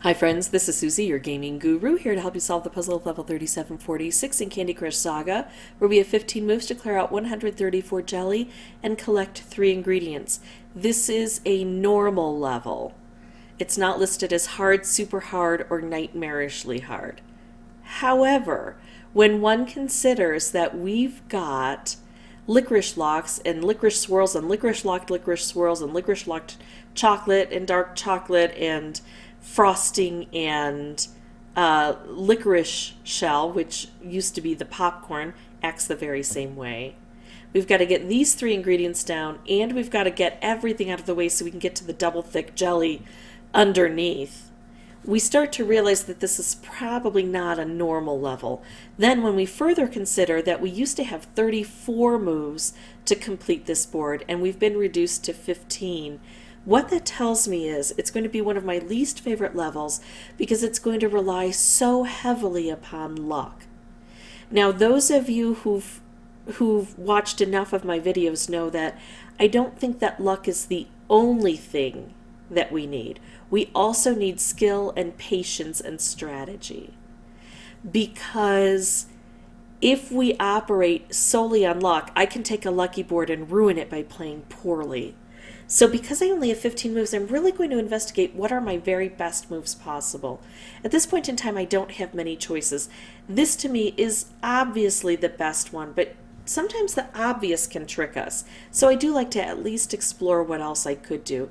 Hi friends, this is Suzy, your gaming guru, here to help you solve the puzzle of level 3746 in Candy Crush Saga, where we have 15 moves to clear out 134 jelly and collect 3 ingredients. This is a normal level. It's not listed as hard, super hard, or nightmarishly hard. However, when one considers that we've got licorice locks and licorice swirls and licorice swirls and licorice locked chocolate and dark chocolate and frosting and licorice shell, which used to be the popcorn, acts the very same way. We've got to get these 3 ingredients down, and we've got to get everything out of the way so we can get to the double thick jelly underneath. We start to realize that this is probably not a normal level. Then when we further consider that we used to have 34 moves to complete this board, and we've been reduced to 15, what that tells me is it's going to be one of my least favorite levels because it's going to rely so heavily upon luck. Now, those of you who've watched enough of my videos know that I don't think that luck is the only thing that we need. We also need skill and patience and strategy. Because if we operate solely on luck, I can take a lucky board and ruin it by playing poorly. So because I only have 15 moves, I'm really going to investigate what are my very best moves possible. At this point in time, I don't have many choices. This to me is obviously the best one, but sometimes the obvious can trick us. So I do like to at least explore what else I could do.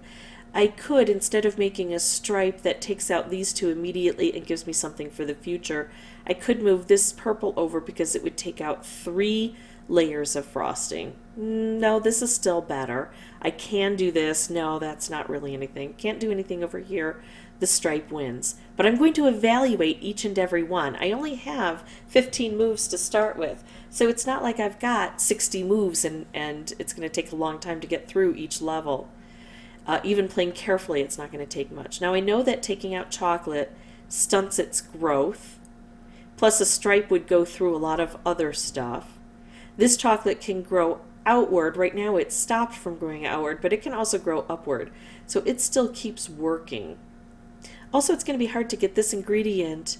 I could, instead of making a stripe that takes out these 2 immediately and gives me something for the future, I could move this purple over because it would take out 3 layers of frosting. No, this is still better. I can do this. No, that's not really anything. Can't do anything over here. The stripe wins. But I'm going to evaluate each and every one. I only have 15 moves to start with. So it's not like I've got 60 moves and it's going to take a long time to get through each level. Even playing carefully, it's not going to take much. Now I know that taking out chocolate stunts its growth. Plus a stripe would go through a lot of other stuff. This chocolate can grow outward. Right now it's stopped from growing outward, but it can also grow upward. So it still keeps working. Also, it's going to be hard to get this ingredient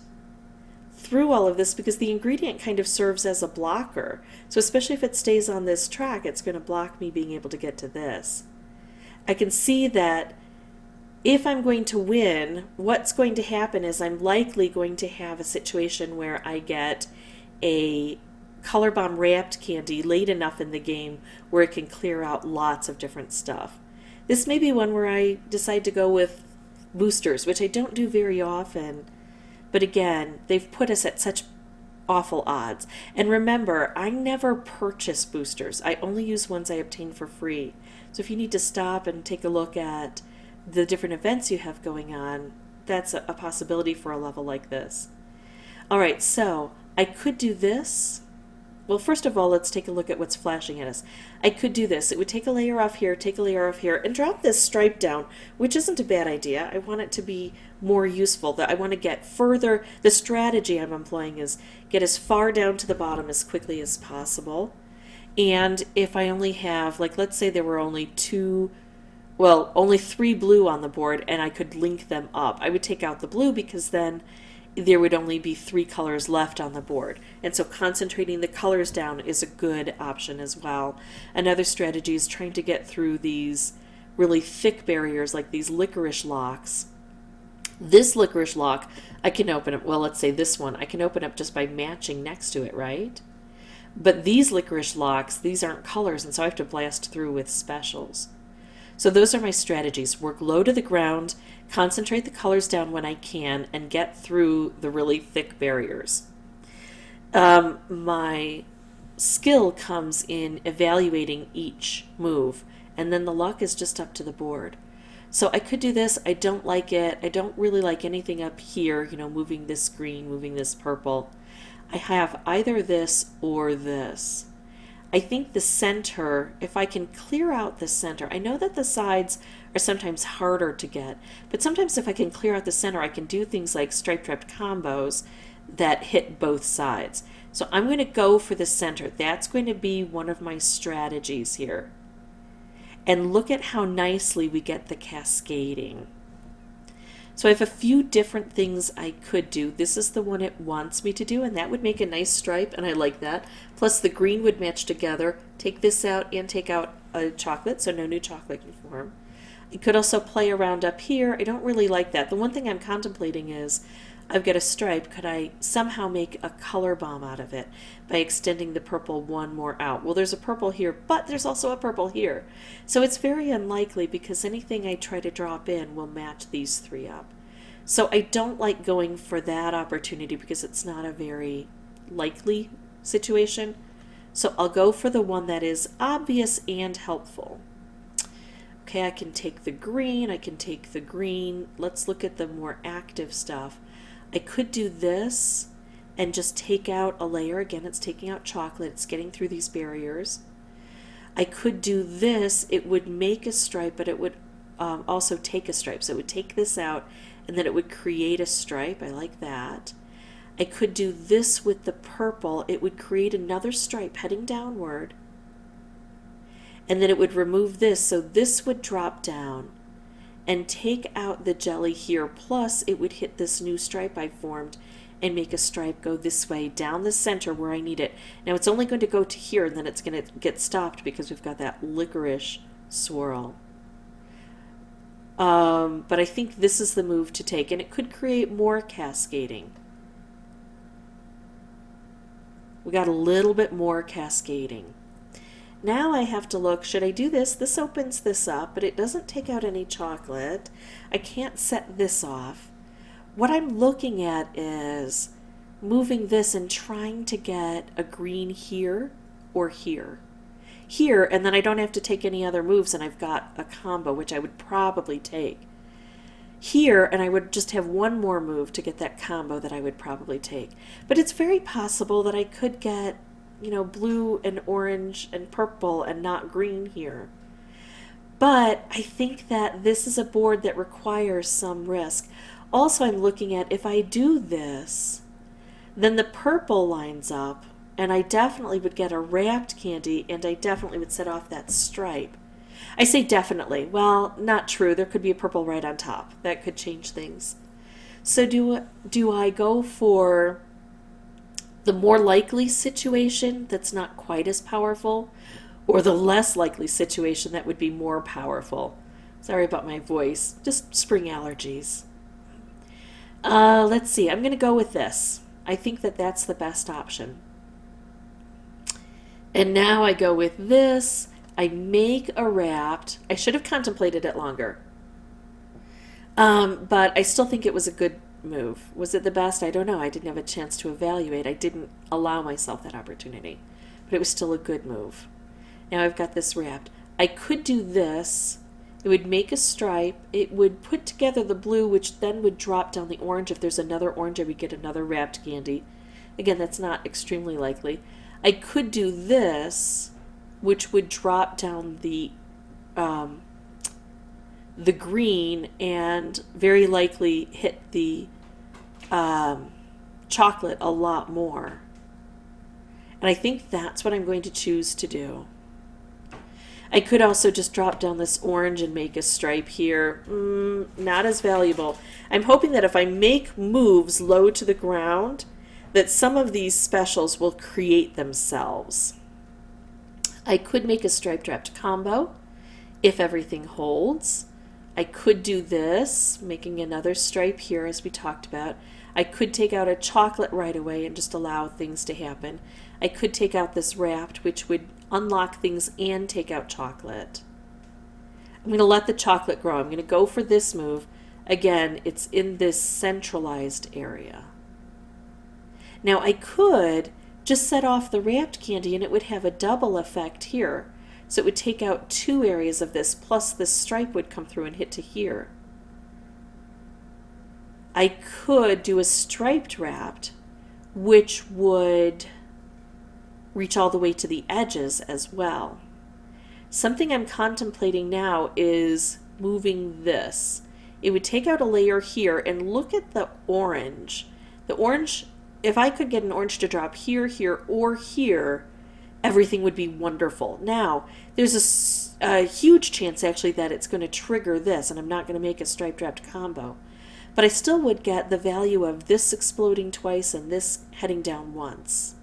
through all of this because the ingredient kind of serves as a blocker. So especially if it stays on this track, it's going to block me being able to get to this. I can see that if I'm going to win, what's going to happen is I'm likely going to have a situation where I get a color bomb wrapped candy late enough in the game where it can clear out lots of different stuff. This may be one where I decide to go with boosters, which I don't do very often, but again, they've put us at such awful odds. And remember, I never purchase boosters. I only use ones I obtain for free. So if you need to stop and take a look at the different events you have going on, that's a possibility for a level like this. Alright, so I could do this. Well, first of all, let's take a look at what's flashing at us. I could do this. It would take a layer off here, take a layer off here, and drop this stripe down, which isn't a bad idea. I want it to be more useful. That I want to get further. The strategy I'm employing is get as far down to the bottom as quickly as possible. And if I only have, like, let's say there were only 3 blue on the board, and I could link them up. I would take out the blue because then there would only be 3 colors left on the board. And so concentrating the colors down is a good option as well. Another strategy is trying to get through these really thick barriers like these licorice locks. This licorice lock, I can open up, well, let's say this one, I can open up just by matching next to it, right? But these licorice locks, these aren't colors, and so I have to blast through with specials. So those are my strategies. Work low to the ground, concentrate the colors down when I can, and get through the really thick barriers. My skill comes in evaluating each move, and then the luck is just up to the board. So I could do this. I don't like it. I don't really like anything up here, moving this green, moving this purple. I have either this or this. I think the center, if I can clear out the center, I know that the sides are sometimes harder to get, but sometimes if I can clear out the center, I can do things like stripe-trapped combos that hit both sides. So I'm going to go for the center. That's going to be one of my strategies here. And look at how nicely we get the cascading. So I have a few different things I could do. This is the one it wants me to do, and that would make a nice stripe, and I like that. Plus the green would match together. Take this out and take out a chocolate, so no new chocolate can form. I could also play around up here. I don't really like that. The one thing I'm contemplating is I've got a stripe. Could I somehow make a color bomb out of it by extending the purple one more out? Well, there's a purple here, but there's also a purple here. So it's very unlikely because anything I try to drop in will match these three up. So I don't like going for that opportunity because it's not a very likely situation. So I'll go for the one that is obvious and helpful. Okay, I can take the green, I can take the green. Let's look at the more active stuff. I could do this and just take out a layer. Again, it's taking out chocolate. It's getting through these barriers. I could do this. It would make a stripe, but it would also take a stripe. So it would take this out, and then it would create a stripe. I like that. I could do this with the purple. It would create another stripe heading downward. And then it would remove this, so this would drop down and take out the jelly here, plus it would hit this new stripe I formed and make a stripe go this way down the center where I need it. Now it's only going to go to here, and then it's going to get stopped because we've got that licorice swirl. But I think this is the move to take, and it could create more cascading. We got a little bit more cascading. Now I have to look, should I do this? This opens this up, but it doesn't take out any chocolate. I can't set this off. What I'm looking at is moving this and trying to get a green here or here. Here, and then I don't have to take any other moves, and I've got a combo, which I would probably take. Here, and I would just have one more move to get that combo that I would probably take. But it's very possible that I could get, you know, blue and orange and purple and not green here. But I think that this is a board that requires some risk. Also, I'm looking at if I do this, then the purple lines up, and I definitely would get a wrapped candy, and I definitely would set off that stripe. I say definitely. Well, not true. There could be a purple right on top. That could change things. So do I go for the more likely situation that's not quite as powerful, or the less likely situation that would be more powerful? Sorry about my voice. Just spring allergies. Let's see. I'm going to go with this. I think that that's the best option. And now I go with this. I make a wrapped. I should have contemplated it longer. But I still think it was a good move. Was it the best? I don't know. I didn't have a chance to evaluate. I didn't allow myself that opportunity. But it was still a good move. Now I've got this wrapped. I could do this. It would make a stripe. It would put together the blue, which then would drop down the orange. If there's another orange, I would get another wrapped candy. Again, that's not extremely likely. I could do this, which would drop down the green and very likely hit the chocolate a lot more. And I think that's what I'm going to choose to do. I could also just drop down this orange and make a stripe here. Not as valuable. I'm hoping that if I make moves low to the ground, that some of these specials will create themselves. I could make a striped wrapped combo if everything holds. I could do this, making another stripe here as we talked about. I could take out a chocolate right away and just allow things to happen. I could take out this wrapped, which would unlock things and take out chocolate. I'm going to let the chocolate grow. I'm going to go for this move. Again, it's in this centralized area. Now I could just set off the wrapped candy and it would have a double effect here. So it would take out two areas of this, plus this stripe would come through and hit to here. I could do a striped wrapped, which would reach all the way to the edges as well. Something I'm contemplating now is moving this. It would take out a layer here, and look at the orange. The orange, if I could get an orange to drop here, here, or here, everything would be wonderful. Now, there's a huge chance actually that it's going to trigger this, and I'm not going to make a striped wrapped combo. but I still would get the value of this exploding twice and this heading down once.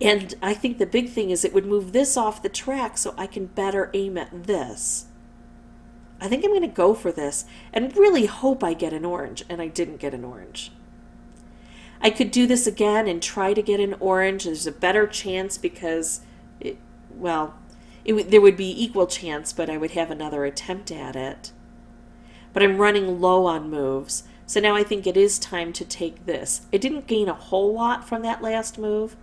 And I think the big thing is it would move this off the track so I can better aim at this. I think I'm going to go for this and really hope I get an orange, and I didn't get an orange. I could do this again and try to get an orange. There's a better chance because, there would be equal chance, but I would have another attempt at it. But I'm running low on moves, so now I think it is time to take this. I didn't gain a whole lot from that last move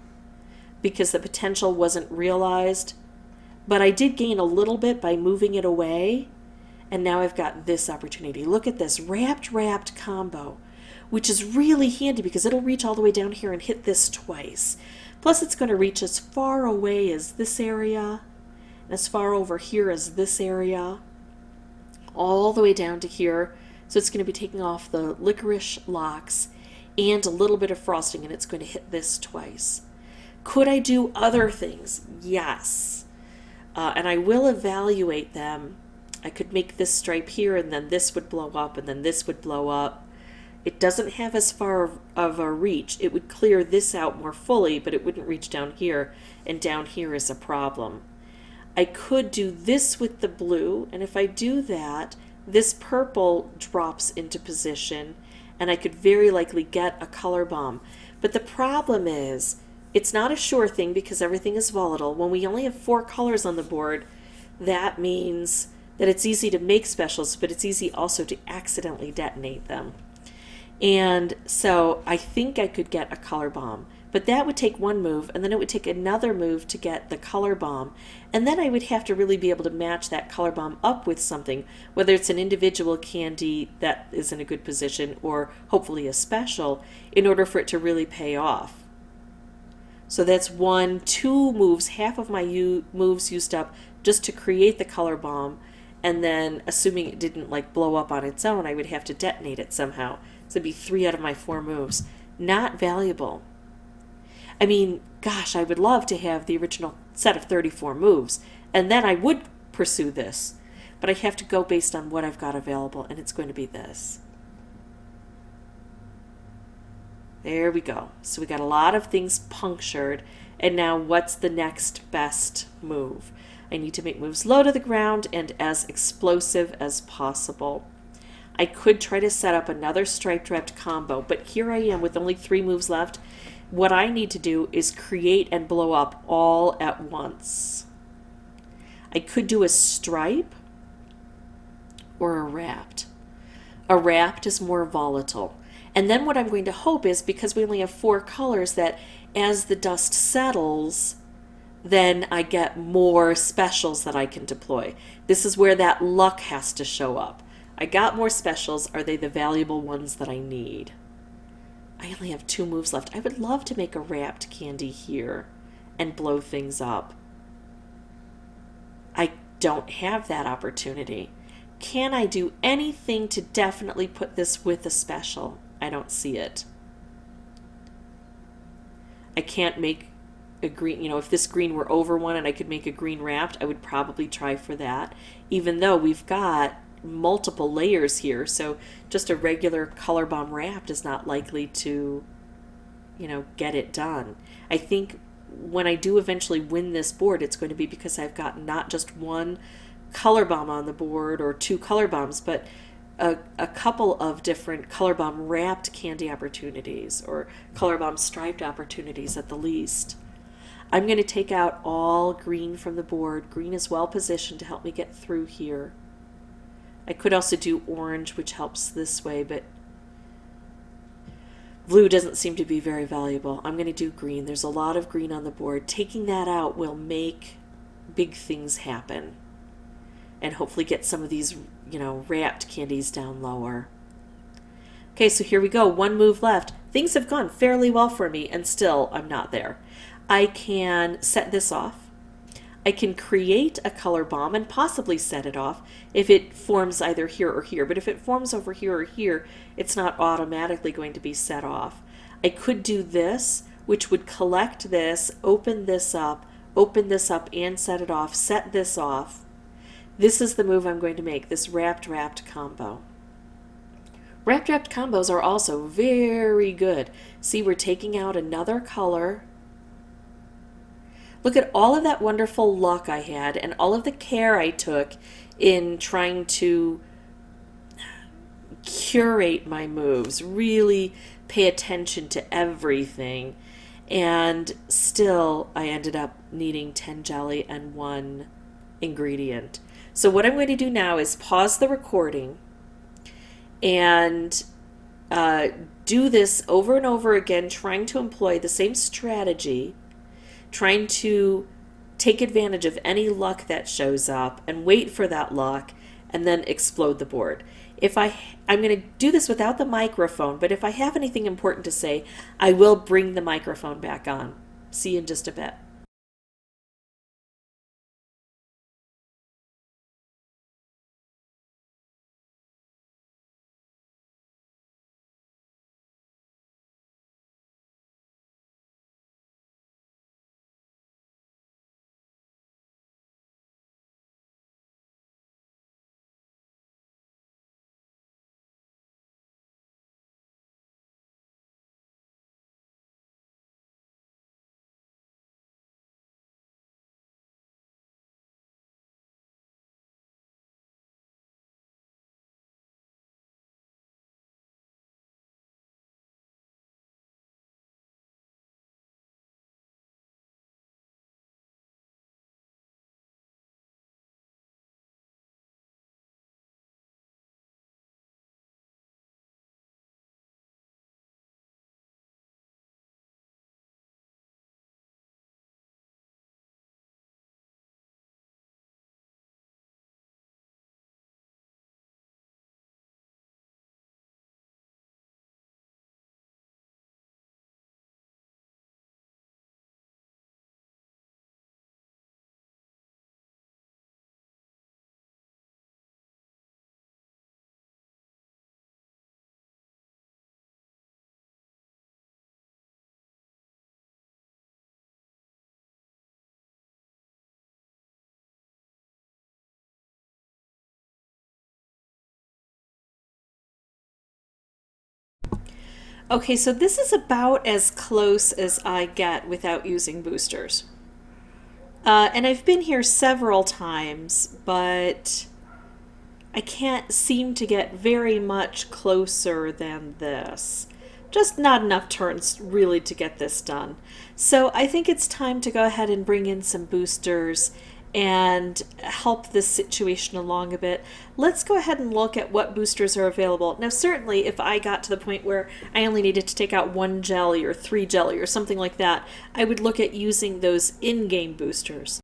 because the potential wasn't realized, but I did gain a little bit by moving it away, and now I've got this opportunity. Look at this wrapped combo, which is really handy because it'll reach all the way down here and hit this twice. Plus it's going to reach as far away as this area, and as far over here as this area, all the way down to here. So it's going to be taking off the licorice locks and a little bit of frosting, and it's going to hit this twice. Could I do other things? Yes. And I will evaluate them. I could make this stripe here, and then this would blow up, and then this would blow up. It doesn't have as far of a reach. It would clear this out more fully, but it wouldn't reach down here, and down here is a problem. I could do this with the blue, and if I do that, this purple drops into position, and I could very likely get a color bomb. But the problem is, it's not a sure thing because everything is volatile. When we only have 4 colors on the board, that means that it's easy to make specials, but it's easy also to accidentally detonate them. And so I think I could get a color bomb, but that would take one move, and then it would take another move to get the color bomb. And then I would have to really be able to match that color bomb up with something, whether it's an individual candy that is in a good position or hopefully a special, in order for it to really pay off. So that's 1, 2 moves, half of my moves used up just to create the color bomb, and then assuming it didn't blow up on its own, I would have to detonate it somehow. So it'd be 3 out of my 4 moves. Not valuable. I mean, gosh, I would love to have the original set of 34 moves, and then I would pursue this. But I have to go based on what I've got available, and it's going to be this. There we go. So we got a lot of things punctured, and now what's the next best move? I need to make moves low to the ground and as explosive as possible. I could try to set up another striped wrapped combo, but here I am with only 3 moves left. What I need to do is create and blow up all at once. I could do a stripe or a wrapped. A wrapped is more volatile. And then what I'm going to hope is, because we only have 4 colors, that as the dust settles, then I get more specials that I can deploy. This is where that luck has to show up. I got more specials. Are they the valuable ones that I need? I only have 2 moves left. I would love to make a wrapped candy here and blow things up. I don't have that opportunity. Can I do anything to definitely put this with a special? I don't see it. I can't make a green, if this green were over one and I could make a green wrapped, I would probably try for that, even though we've got multiple layers here, so just a regular color bomb wrapped is not likely to, get it done. I think when I do eventually win this board, it's going to be because I've got not just 1 color bomb on the board or 2 color bombs, but a couple of different color bomb wrapped candy opportunities or color bomb striped opportunities at the least. I'm going to take out all green from the board. Green is well positioned to help me get through here. I could also do orange, which helps this way, but blue doesn't seem to be very valuable. I'm going to do green. There's a lot of green on the board. Taking that out will make big things happen and hopefully get some of these, wrapped candies down lower. Okay, so here we go. 1 move left. Things have gone fairly well for me, and still I'm not there. I can set this off. I can create a color bomb and possibly set it off if it forms either here or here. But if it forms over here or here, it's not automatically going to be set off. I could do this, which would collect this, open this up, and set it off, set this off. This is the move I'm going to make, this wrapped combo. Wrapped combos are also very good. See, we're taking out another color. Look at all of that wonderful luck I had and all of the care I took in trying to curate my moves, really pay attention to everything. And still, I ended up needing 10 jelly and 1 ingredient. So, what I'm going to do now is pause the recording and uh, do this over and over again, trying to employ the same strategy, trying to take advantage of any luck that shows up and wait for that luck and then explode the board. I'm going to do this without the microphone, but if I have anything important to say, I will bring the microphone back on. See you in just a bit. Okay, so this is about as close as I get without using boosters. And I've been here several times, but I can't seem to get very much closer than this. Just not enough turns really to get this done. So I think it's time to go ahead and bring in some boosters and help this situation along a bit. Let's go ahead and look at what boosters are available. Now, certainly, if I got to the point where I only needed to take out 1 jelly or 3 jelly or something like that, I would look at using those in-game boosters.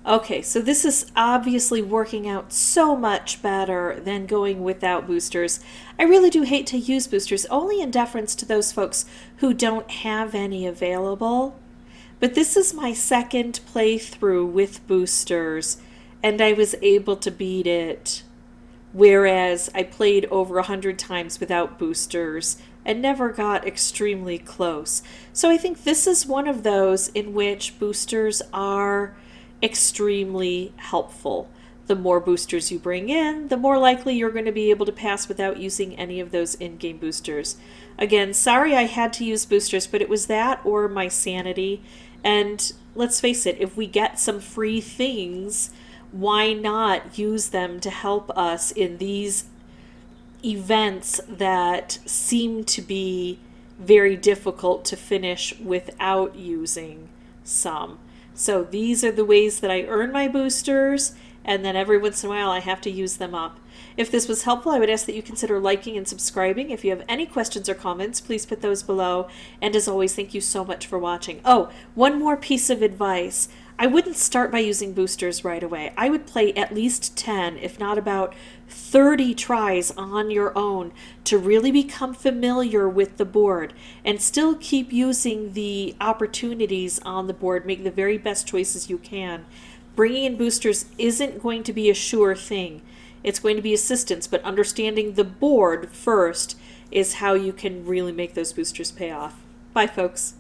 Okay, so this is obviously working out so much better than going without boosters. I really do hate to use boosters, only in deference to those folks who don't have any available. But this is my second playthrough with boosters, and I was able to beat it. Whereas I played over 100 times without boosters and never got extremely close. So I think this is one of those in which boosters are extremely helpful. The more boosters you bring in, the more likely you're going to be able to pass without using any of those in-game boosters. Again, sorry I had to use boosters, but it was that or my sanity. And let's face it, if we get some free things, why not use them to help us in these events that seem to be very difficult to finish without using some. So these are the ways that I earn my boosters, and then every once in a while I have to use them up. If this was helpful, I would ask that you consider liking and subscribing. If you have any questions or comments, please put those below. And as always, thank you so much for watching. Oh, one more piece of advice. I wouldn't start by using boosters right away. I would play at least 10, if not about 30 tries on your own to really become familiar with the board and still keep using the opportunities on the board. Make the very best choices you can. Bringing in boosters isn't going to be a sure thing. It's going to be assistance, but understanding the board first is how you can really make those boosters pay off. Bye, folks.